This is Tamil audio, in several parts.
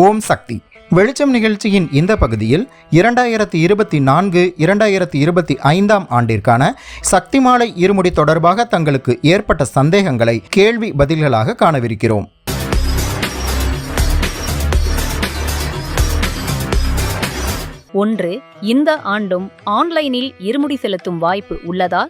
ஓம் சக்தி வெளிச்சம் நிகழ்ச்சியின் இந்த பகுதியில் 2024-2025 ஆண்டிற்கான சக்தி மாலை இருமுடி தொடர்பாக தங்களுக்கு ஏற்பட்ட சந்தேகங்களை கேள்வி பதில்களாக காணவிருக்கிறோம். ஒன்று, இந்த ஆண்டும் ஆன்லைனில் இருமுடி செலுத்தும் வாய்ப்பு உள்ளதா?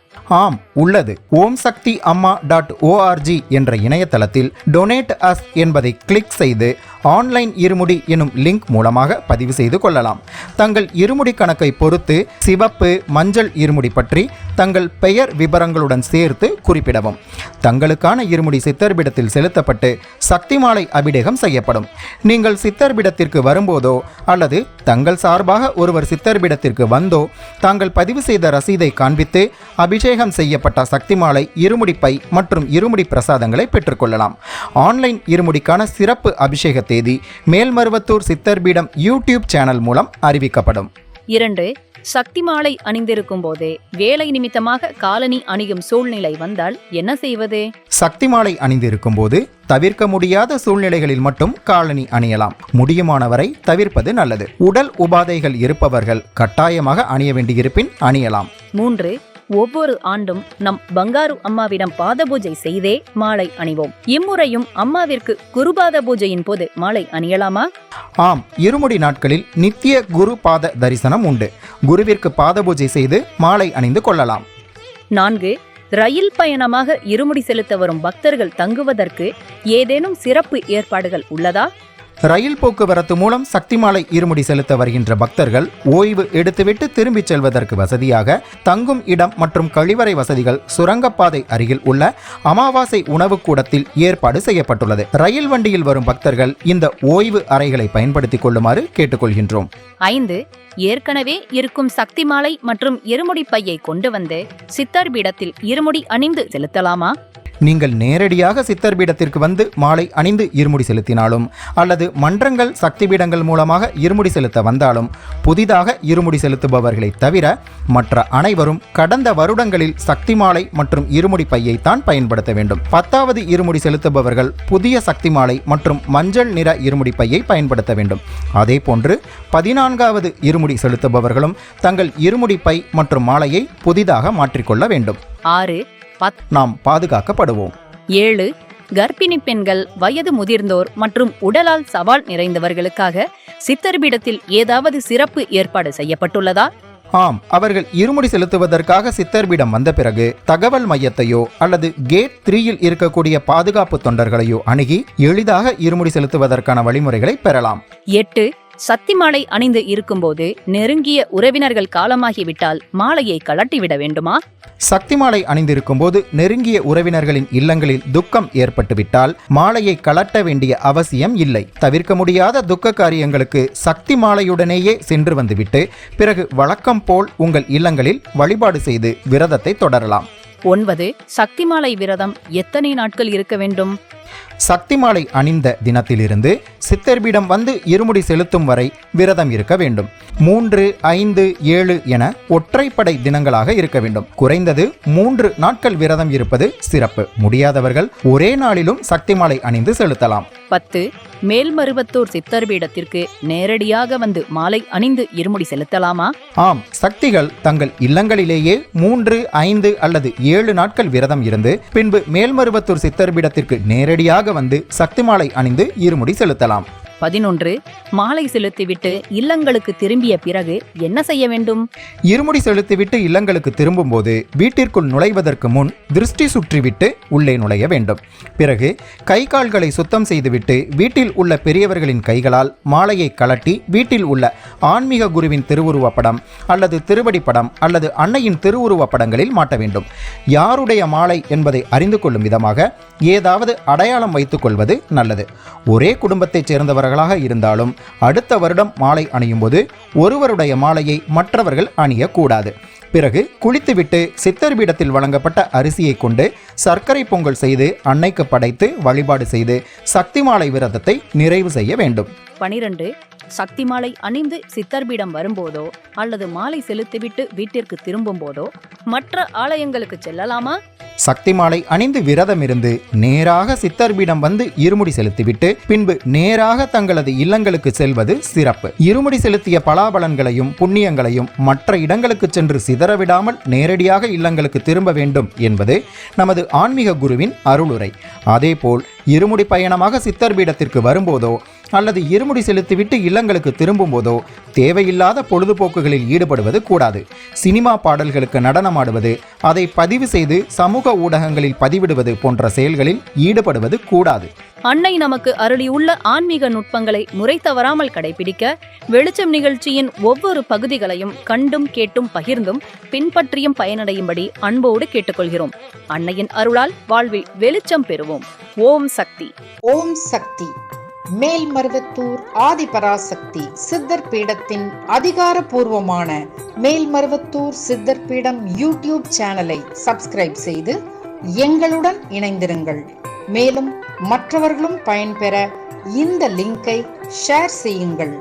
ஆம், உள்ளது. ஓம் சக்தி amma.org என்ற இணையதளத்தில் டொனேட் அஸ் என்பதை கிளிக் செய்து ஆன்லைன் இருமுடி எனும் லிங்க் மூலமாக பதிவு செய்து கொள்ளலாம். தங்கள் இருமுடி கணக்கை பொறுத்து சிவப்பு, மஞ்சள் இருமுடி பற்றி தங்கள் பெயர் விவரங்களுடன் சேர்த்து குறிப்பிடவும். தங்களுக்கான இருமுடி சித்தர்பிடத்தில் செலுத்தப்பட்டு சக்தி மாலை அபிஷேகம் செய்யப்படும். நீங்கள் சித்தர்பிடத்திற்கு வரும்போதோ அல்லது தங்கள் சார்பாக ஒருவர் சித்தர்பிடத்திற்கு வந்தோ தாங்கள் பதிவு செய்த ரசீதை காண்பித்து அபிஷேகம் செய்யப்பட்ட சக்தி மாலை, இருமுடி பை மற்றும் இருமுடி பிரசாதங்களை பெற்றுக்கொள்ளலாம். ஆன்லைன் இருமுடிக்கான சிறப்பு அபிஷேக தேதி மேல்மருவத்தூர் சித்தர்பீடம் யூடியூப் சேனல் மூலம் அறிவிக்கப்படும். 2, சக்தி மாலை அணிந்திருக்கும் போதே வேலை நிமித்தமாக காலணி அணியும் சூழ்நிலை வந்தால் என்ன செய்வது? சக்தி மாலை அணிந்திருக்கும் போது தவிர்க்க முடியாத சூழ்நிலைகளில் மட்டும் காலணி அணியலாம். முடியுமானவரை தவிர்ப்பது நல்லது. உடல் உபாதைகள் இருப்பவர்கள் கட்டாயமாக அணிய வேண்டியிருப்பின் அணியலாம். 3, ஒவ்வொரு ஆண்டும் நம் பங்காரு அம்மாவிடம் பாத பூஜை செய்தே மாலை அணிவோம். இம்முறையும் அம்மாவிற்கு குருபாத பூஜையின் போது மாலை அணியலாமா? ஆம், இருமுடி நாட்களில் நித்திய குரு பாத தரிசனம் உண்டு. குருவிற்கு பாத பூஜை செய்து மாலை அணிந்து கொள்ளலாம். 4, ரயில் பயணமாக இருமுடி செலுத்த வரும் பக்தர்கள் தங்குவதற்கு ஏதேனும் சிறப்பு ஏற்பாடுகள் உள்ளதா? ரயில் போக்குவரத்து மூலம் சக்தி மாலை இருமுடி செலுத்த வருகின்ற பக்தர்கள் ஓய்வு எடுத்துவிட்டு திரும்பிச் செல்வதற்கு வசதியாக தங்கும் இடம் மற்றும் கழிவறை வசதிகள் சுரங்கப்பாதை அருகில் உள்ள அமாவாசை உணவு கூடத்தில் ஏற்பாடு செய்யப்பட்டுள்ளது. ரயில் வண்டியில் வரும் பக்தர்கள் இந்த ஓய்வு அறைகளை பயன்படுத்திக் கொள்ளுமாறு கேட்டுக்கொள்கின்றோம். 5, ஏற்கனவே இருக்கும் சக்தி மாலை மற்றும் இருமுடி பையை கொண்டு வந்து சித்தர் பீடத்தில் இருமுடி அணிந்து செலுத்தலாமா? நீங்கள் நேரடியாக சித்தர் பீடத்திற்கு வந்து மாலை அணிந்து இருமுடி செலுத்தினாலும் அல்லது மன்றங்கள் சக்தி பீடங்கள் மூலமாக இருமுடி செலுத்த வந்தாலும் புதிதாக இருமுடி செலுத்துபவர்களை தவிர மற்ற அனைவரும் கடந்த வருடங்களில் சக்தி மாலை மற்றும் இருமுடி பையைத்தான் பயன்படுத்த வேண்டும். 10வது இருமுடி செலுத்துபவர்கள் புதிய சக்தி மாலை மற்றும் மஞ்சள் நிற இருமுடி பையை பயன்படுத்த வேண்டும். அதே போன்று 14வது இருமுடி செலுத்துபவர்களும் தங்கள் இருமுடி பை மற்றும் மாலையை புதிதாக மாற்றிக்கொள்ள வேண்டும். 6, நாம் பாதுகாக்கப்படுவோம். 7, கர்ப்பிணி பெண்கள், வயது முதிர்ந்தோர் மற்றும் உடலால் சவால் நிறைந்தவர்களுக்காக சித்தர்பீடத்தில் ஏதாவது சிறப்பு ஏற்பாடு செய்யப்பட்டுள்ளதா? ஆம், அவர்கள் இருமுடி செலுத்துவதற்காக சித்தர்பீடம் வந்த பிறகு தகவல் மையத்தையோ அல்லது கேட் 3யில் இருக்கக்கூடிய பாதுகாப்பு தொண்டர்களையோ அணுகி எளிதாக இருமுடி செலுத்துவதற்கான வழிமுறைகளை பெறலாம். 8, சக்தி மாலை அணிந்து இருக்கும்போது நெருங்கிய உறவினர்கள் காலமாகிவிட்டால் மாலையை கழட்டிவிட வேண்டுமா? சக்தி மாலை அணிந்திருக்கும் போது நெருங்கிய உறவினர்களின் இல்லங்களில் துக்கம் ஏற்பட்டுவிட்டால் மாலையை கழட்ட வேண்டிய அவசியம் இல்லை. தவிர்க்க முடியாத துக்க காரியங்களுக்கு சக்தி மாலையுடனேயே சென்று வந்துவிட்டு பிறகு வழக்கம் போல் உங்கள் இல்லங்களில் வழிபாடு செய்து விரதத்தை தொடரலாம். 9, சக்தி மாலை விரதம் எத்தனை நாட்கள் இருக்க வேண்டும்? சக்தி மாலை அணிந்த தினத்திலிருந்து சித்தர்பீடம் வந்து இருமுடி செலுத்தும் வரை விரதம் இருக்க வேண்டும். 3, 5, 7 என ஒற்றைப்படை தினங்களாக இருக்க வேண்டும். குறைந்தது 3 நாட்கள் விரதம் இருப்பது சிறப்பு. முடியாதவர்கள் ஒரே நாளிலும் சக்தி மாலை அணிந்து செலுத்தலாம். 10, மேல்மருவத்தூர் சித்தர்பீடத்திற்கு நேரடியாக வந்து மாலை அணிந்து இருமுடி செலுத்தலாமா? ஆம், சக்திகள் தங்கள் இல்லங்களிலேயே 3, 5 அல்லது 7 நாட்கள் விரதம் இருந்து பின்பு மேல்மருவத்தூர் சித்தர்பீடத்திற்கு நேரடியாக வந்து சக்தி மாலை அணிந்து இருமுடி செலுத்தலாம். 11, மாலை செலுத்திவிட்டு இல்லங்களுக்கு திரும்பிய பிறகு என்ன செய்ய வேண்டும்? இருமுடி செலுத்திவிட்டு இல்லங்களுக்கு திரும்பும் போது வீட்டிற்குள் நுழைவதற்கு முன் திருஷ்டி சுற்றிவிட்டு உள்ளே நுழைய வேண்டும். பிறகு கை கால்களை சுத்தம் செய்துவிட்டு வீட்டில் உள்ள பெரியவர்களின் கைகளால் மாலையை கழட்டி வீட்டில் உள்ள ஆன்மீக குருவின் திருவுருவ படம் அல்லது திருவடி படம் அல்லது அன்னையின் திருவுருவ படங்களில் மாட்ட வேண்டும். யாருடைய மாலை என்பதை அறிந்து கொள்ளும் விதமாக ஏதாவது அடையாளம் வைத்துக் கொள்வது நல்லது. ஒரே குடும்பத்தைச் சேர்ந்தவர்களாக இருந்தாலும் அடுத்த வருடம் மாலை அணியும் போது ஒருவருடைய மாலையை மற்றவர்கள் அணியக்கூடாது. பிறகு குளித்துவிட்டு சித்தர்பீடத்தில் வழங்கப்பட்ட அரிசியை கொண்டு சர்க்கரை பொங்கல் செய்து அன்னைக்கு படைத்து வழிபாடு செய்து சக்தி மாலை விரதத்தை நிறைவு செய்ய வேண்டும். 12, சக்தி மாலை அணிந்து சித்தர்பீடம் வரும்போதோ அல்லது மாலை செலுத்திவிட்டு வீட்டிற்கு திரும்பும் போதோ மற்ற ஆலயங்களுக்கு செல்லலாமா? சக்தி மாலை அணிந்து விரதமிருந்து நேராக சித்தர்பீடம் வந்து இருமுடி செலுத்திவிட்டு பின்பு நேராக தங்களது இல்லங்களுக்கு செல்வது சிறப்பு. இருமுடி செலுத்திய பலாபலன்களையும் புண்ணியங்களையும் மற்ற இடங்களுக்கு சென்று சிதறவிடாமல் நேரடியாக இல்லங்களுக்கு திரும்ப வேண்டும் என்பது நமது ஆன்மீக குருவின் அருளுரை. அதேபோல் இருமுடி பயணமாக சித்தர்பீடத்திற்கு வரும்போதோ அல்லது இருமுடி செலுத்திவிட்டு இல்லங்களுக்கு திரும்பும் போதோ தேவையில்லாத பொழுதுபோக்குகளில் ஈடுபடுவது கூடாது. சினிமா பாடல்களுக்கு நடனமாடுவது, அதை பதிவு செய்து சமூக ஊடகங்களில் பதிவிடுவது போன்ற செயல்களில் ஈடுபடுவது கூடாது. அன்னை நமக்கு அருளியுள்ள ஆன்மீக நுட்பங்களை முறை தவறாமல் கடைபிடிக்க வெளிச்சம் நிகழ்ச்சியின் ஒவ்வொரு பகுதிகளையும் கண்டும் கேட்டும் பகிர்ந்தும் பின்பற்றியும் பயனடையும்படி அன்போடு கேட்டுக்கொள்கிறோம். அன்னையின் அருளால் வாழ்வில் வெளிச்சம் பெறுவோம். ஓம் சக்தி. ஓம் சக்தி. மேல்மருவத்தூர் ஆதிபராசக்தி சித்தர் பீடத்தின் அதிகாரப்பூர்வமான மேல்மருவத்தூர் சித்தர் பீடம் யூடியூப் சேனலை சப்ஸ்கிரைப் செய்து எங்களுடன் இணைந்திருங்கள். மேலும் மற்றவர்களும் பயன்பெற இந்த லிங்கை ஷேர் செய்யுங்கள்.